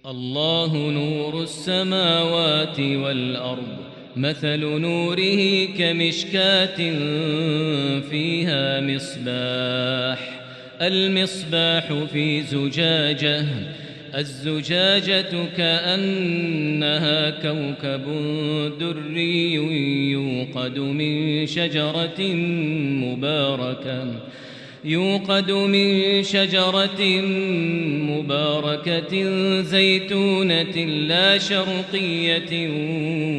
الله نور السماوات والأرض مثل نوره كمشكاة فيها مصباح المصباح في زجاجة الزجاجة كأنها كوكب دري يوقد من شجرة مباركة زيتونة لا شرقية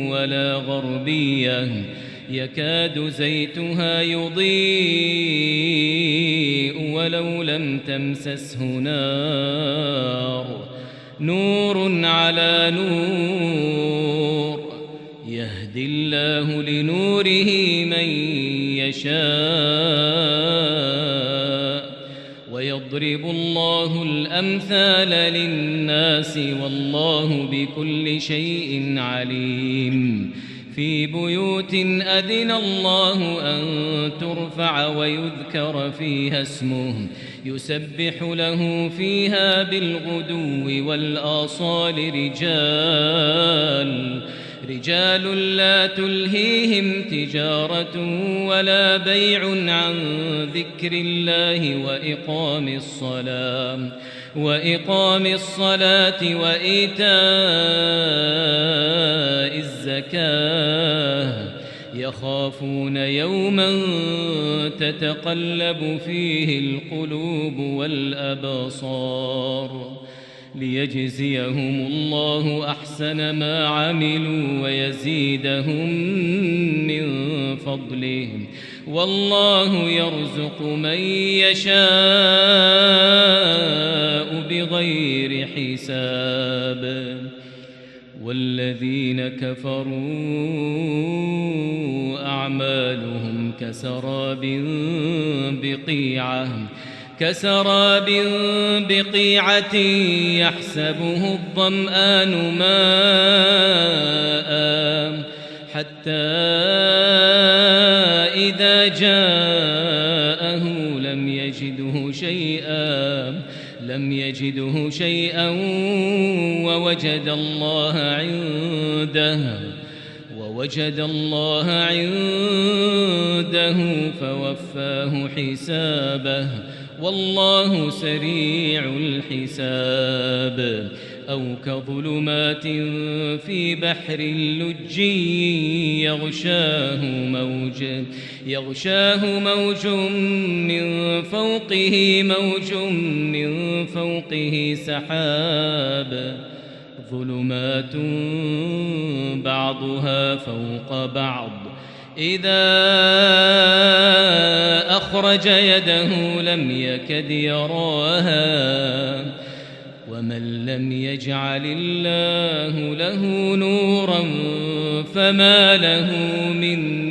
ولا غربية يكاد زيتها يضيء ولو لم تمسسه نار نور على نور يهدي الله لنوره من يشاء ويضرب الله الأمثال للناس والله بكل شيء عليم في بيوت أذن الله أن ترفع ويذكر فيها اسمه يسبح له فيها بالغدو والآصال رجال لا تلهيهم تجارة ولا بيع عن ذكر الله وإقام الصلاة وإيتاء الزكاة يخافون يوما تتقلب فيه القلوب والأبصار ليجزيهم الله أحسن ما عملوا ويزيدهم من فضله والله يرزق من يشاء بغير حساب والذين كفروا أعمالهم كسراب بقيعة يحسبه الظمآن ماء حتى إذا جاءه لم يجده شيئا ووجد الله عنده فوفاه حسابه والله سريع الحساب أو كظلمات في بحر لج يغشاه موج من فوقه سحاب ظلمات بعضها فوق بعض إذا أخرج يده لم يكد يراها ومن لم يجعل الله له نورا فما له من